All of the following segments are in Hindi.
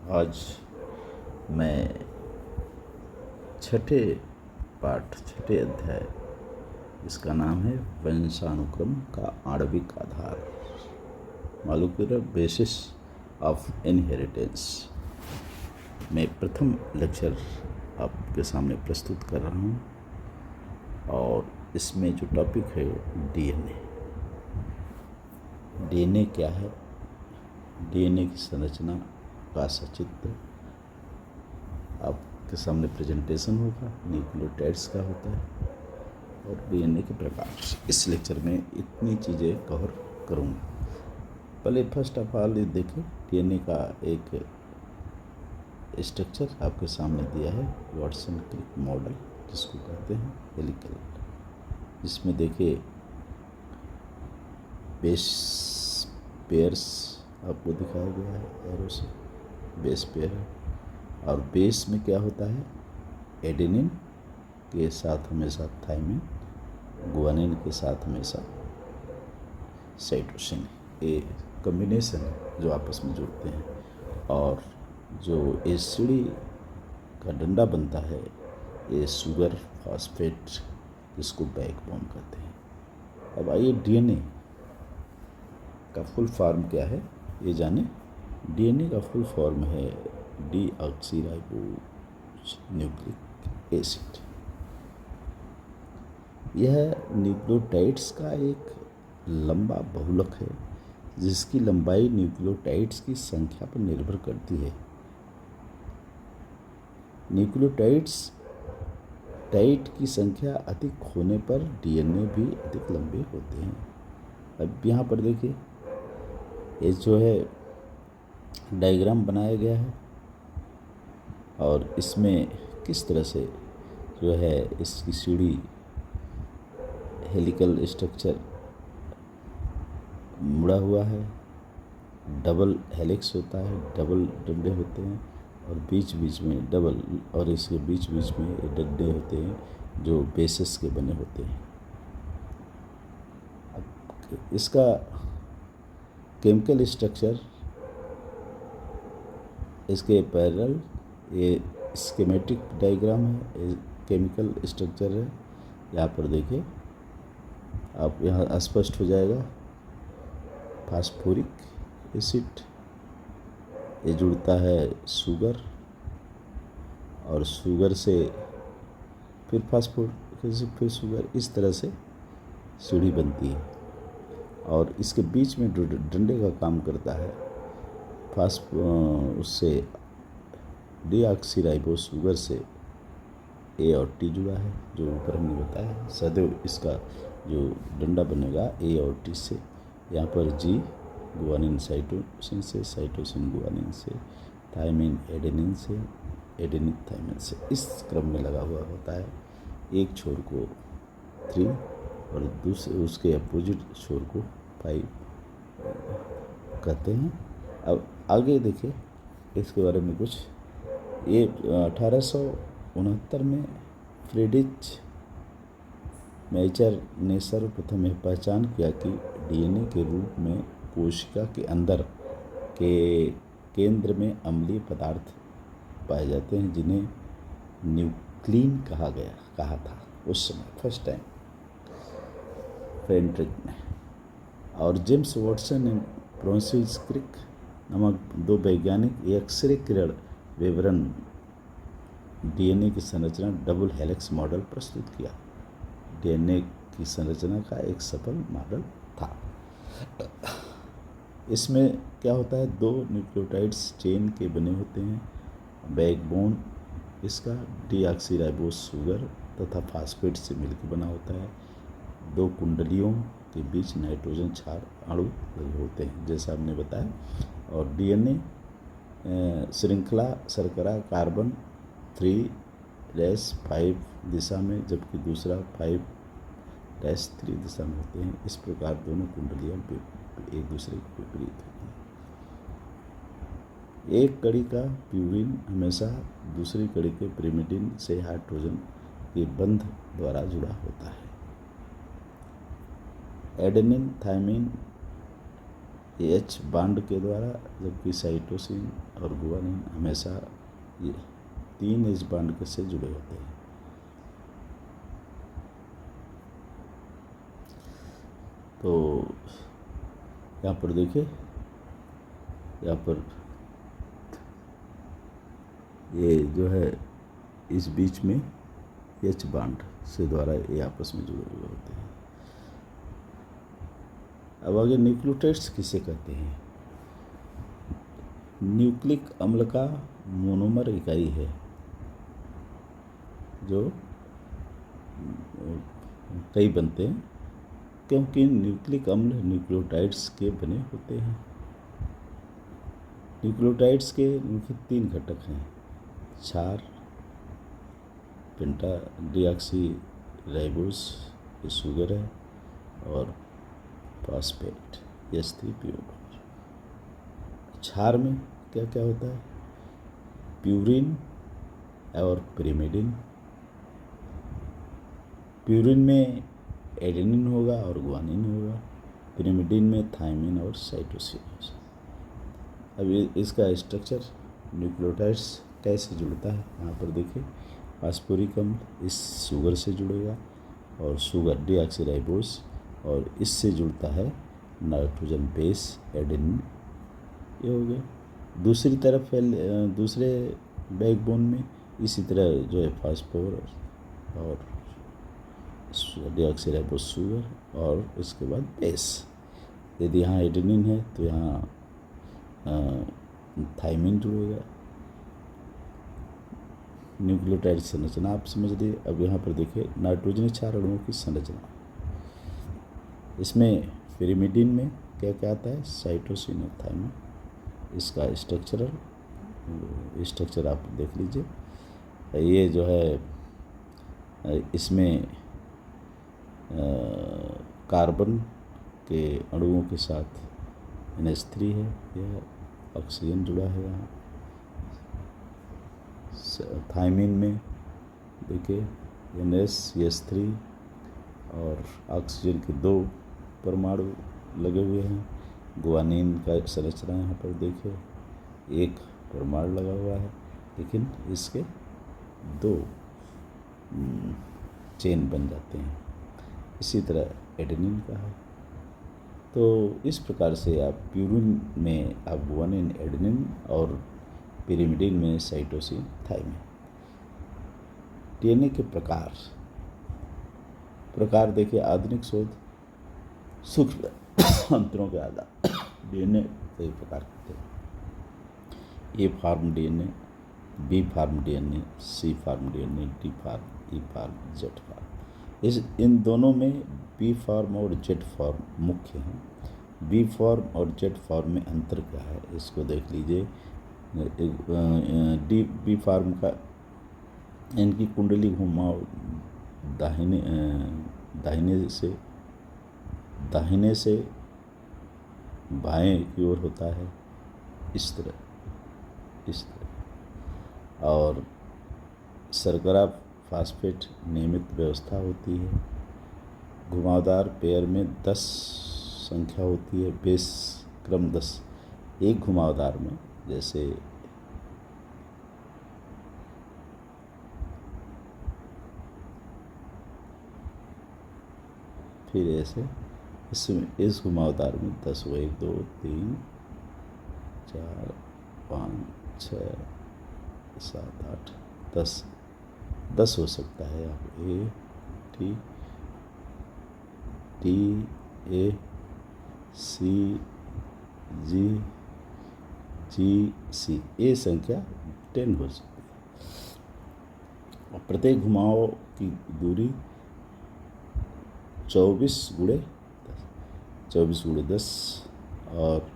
आज मैं छठे छठे अध्याय, इसका नाम है वंशानुक्रम का आणविक आधार, मॉलिक्यूलर बेसिस ऑफ इनहेरिटेंस। मैं प्रथम लेक्चर आपके सामने प्रस्तुत कर रहा हूँ और इसमें जो टॉपिक है डीएनए। डीएनए क्या है? डीएनए की संरचना का सचित्र आपके सामने प्रेजेंटेशन होगा। न्यूक्लियोटाइड्स का होता है और डीएनए के प्रकार। इस लेक्चर में इतनी चीज़ें कवर करूँगा। पहले फर्स्ट ऑफ ऑल ये देखें, डीएनए का एक स्ट्रक्चर आपके सामने दिया है, वाटसन क्रिक मॉडल जिसको कहते हैं हेलिकल। इसमें देखिए बेस पेयर्स आपको दिखाया गया है एरो से, बेस पेयर है। और बेस में क्या होता है? एडेनिन के साथ हमेशा थाइमिन, गुआनिन के साथ हमेशा साइटोसिन। ये कॉम्बिनेशन है जो आपस में जुड़ते हैं और जो एसिडी का डंडा बनता है ये शुगर फॉस्फेट, जिसको बैकबोन कहते हैं। अब आइए डीएनए का फुल फॉर्म क्या है ये जाने। डीएनए का फुल फॉर्म है डीऑक्सीराइबोज न्यूक्लिक एसिड। यह न्यूक्लियोटाइड्स का एक लंबा बहुलक है जिसकी लंबाई न्यूक्लियोटाइड्स की संख्या पर निर्भर करती है। न्यूक्लियोटाइड्स टाइड की संख्या अधिक होने पर डीएनए भी अधिक लंबे होते हैं। अब यहाँ पर देखिए, ये जो है डायग्राम बनाया गया है और इसमें किस तरह से जो है इसकी सीढ़ी हेलिकल स्ट्रक्चर मुड़ा हुआ है। डबल हेलिक्स होता है, डबल डंडे होते हैं और बीच बीच में डबल, और इसके बीच बीच में ये डंडे होते हैं जो बेसिस के बने होते हैं। अब इसका केमिकल स्ट्रक्चर, इसके पैरेलल ये स्कीमेटिक डायग्राम है, ये केमिकल स्ट्रक्चर है। यहाँ पर देखिए आप, यहाँ स्पष्ट हो जाएगा। फास्फोरिक एसिड ये जुड़ता है शुगर, और शुगर से फिर फास्फोरिक एसिड, फिर शुगर, इस तरह से सीढ़ी बनती है। और इसके बीच में डंडे का काम करता है उससे डीऑक्सीराइबोज शुगर से ए और टी जुड़ा है, जो ऊपर हमने बताया। सदैव इसका जो डंडा बनेगा ए और टी से। यहाँ पर जी गुआनिन साइटोसिन से, साइटोसिन गुआनिन से, थाइमिन एडेनिन से, एडेनिन थाइमिन से, इस क्रम में लगा हुआ होता है। एक छोर को 3 और दूसरे उसके अपोजिट छोर को 5 कहते हैं। अब आगे देखिए इसके बारे में कुछ। ये 1869 में फ्रीडरिच मैचर ने सर्वप्रथम यह पहचान किया कि डीएनए के रूप में कोशिका के अंदर के केंद्र में अम्लीय पदार्थ पाए जाते हैं जिन्हें न्यूक्लिन कहा था उस समय फर्स्ट टाइम फ्रेडरिक ने। और James Watson and Francis Crick नामक 2 वैज्ञानिक एक्सरे किरण विवरण डीएनए की संरचना डबल हेलिक्स मॉडल प्रस्तुत किया। डीएनए की संरचना का एक सफल मॉडल था। इसमें क्या होता है? 2 न्यूक्लियोटाइड्स चेन के बने होते हैं। बैकबोन इसका डीऑक्सीराइबोज शुगर तथा फास्फेट से मिलकर बना होता है। 2 कुंडलियों के बीच नाइट्रोजन क्षार अणु लगे होते हैं, जैसा हमने बताया। और डीएनए श्रृंखला शर्करा कार्बन 3-5 दिशा में, जबकि दूसरा 5-3 दिशा में होते हैं। इस प्रकार दोनों कुंडलियां एक दूसरे के विपरीत होती हैं। एक कड़ी का प्यूरिन हमेशा दूसरी कड़ी के पिरिमिडिन से हाइड्रोजन के बंध द्वारा जुड़ा होता है। एडेनिन थाइमिन एच बांड के द्वारा, जबकि साइटोसिन और गुआनिन हमेशा ये 3 एच बांड के से जुड़े होते हैं। तो यहाँ पर देखिए, यहाँ पर ये जो है इस बीच में एच बांड से द्वारा ये आपस में जुड़े हुए होते हैं। अब आगे न्यूक्लियोटाइड्स किसे कहते हैं? न्यूक्लिक अम्ल का मोनोमर इकाई है जो कई बनते हैं, क्योंकि न्यूक्लिक अम्ल न्यूक्लियोटाइड्स के बने होते हैं। न्यूक्लियोटाइड्स के मुख्य 3 घटक हैं: क्षार, पेंटा डीऑक्सी राइबोस, ये शुगर है, और फॉस्फेट H3PO। क्षार में क्या क्या होता है? प्यूरिन और पिरिमिडिन। प्यूरिन में एडेनिन होगा और गुआनिन होगा। पिरिमिडिन में थायमिन और साइटोसिन। अब इसका स्ट्रक्चर न्यूक्लियोटाइड्स कैसे जुड़ता है, यहाँ पर देखिए। फास्फोरिक अम्ल इस शुगर से जुड़ेगा, और शुगर डीऑक्सीराइबोस, और इससे जुड़ता है नाइट्रोजन बेस एडेनिन। ये हो गया। दूसरी तरफ दूसरे बैकबोन में इसी तरह जो है फास्फोरस और डीऑक्सीराइबोस शुगर, और इसके बाद बेस। यदि यहाँ एडेनिन है तो यहाँ थायमिन जुड़ेगा। न्यूक्लियोटाइड संरचना आप समझ लिए। अब यहाँ पर देखिए नाइट्रोजन क्षार अणुओं की संरचना। इसमें पिरिमिडिन में क्या क्या आता है? साइटोसिन और थायमिन। इसका स्ट्रक्चर आप देख लीजिए। ये जो है इसमें कार्बन के अणुओं के साथ NH3 है, यह ऑक्सीजन जुड़ा है यहाँ। थायमिन में देखिए NH3 और ऑक्सीजन के 2 परमाणु लगे हुए हैं। गुआनिन का संरचना यहाँ पर देखिए, 1 परमाणु लगा हुआ है, लेकिन इसके 2 चेन बन जाते हैं। इसी तरह एडेनिन का है। तो इस प्रकार से आप प्यूरिन में आप गुआनिन, एडेनिन, और पिरिमिडिन में साइटोसिन, थायमिन। डीएनए के प्रकार देखिए। आधुनिक शोध सूक्ष्म अंतरों के आधार डीएनए कई प्रकार के थे। A form DNA, B form DNA, C form DNA, D form, E form, Z form. इन दोनों में बी फार्म और जेड फार्म मुख्य हैं। बी फार्म और जेड फार्म में अंतर क्या है, इसको देख लीजिए। बी फार्म का इनकी कुंडली घुमाव दाहिने से बाएं की ओर होता है, इस तरह। और शर्करा फास्फेट नियमित व्यवस्था होती है। घुमावदार पेयर में 10 संख्या होती है, बेस क्रम 10। एक घुमावदार में जैसे फिर ऐसे इस घुमावदार में 10 हो, 1 2 3 4 5 6 7 8 10 हो सकता है। आप ए सी जी सी, ये संख्या 10 हो सकती है। और प्रत्येक घुमाव की दूरी 24 × 10 और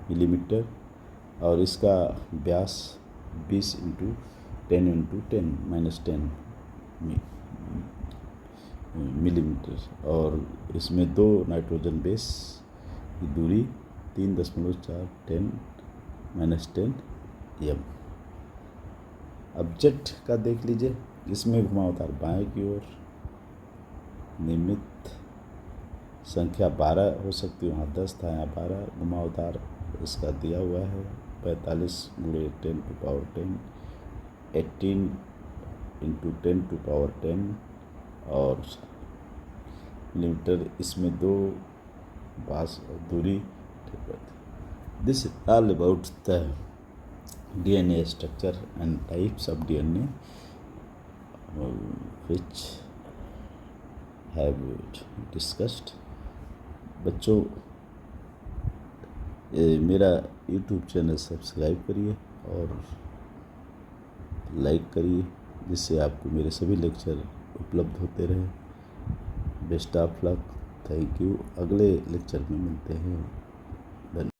मिलीमीटर, और इसका व्यास 20 × 10 मिलीमीटर। और इसमें 2 नाइट्रोजन बेस की दूरी 3.4 10 M। अब जेट का देख लीजिए। इसमें घुमावदार बाएं की ओर नियमित संख्या 12 हो सकती है, वहाँ 10 था, यहाँ 12 घुमावदार इसका दिया हुआ है। 45 गुणे 10 to power 10, 18 into 10 to power 10 और मिलीमीटर, इसमें 2 पास दूरी। This is all about the DNA structure and types of DNA which have discussed। बच्चों, मेरा YouTube चैनल सब्सक्राइब करिए और लाइक करिए, जिससे आपको मेरे सभी लेक्चर उपलब्ध होते रहे। Best of luck, thank you. अगले लेक्चर में मिलते हैं।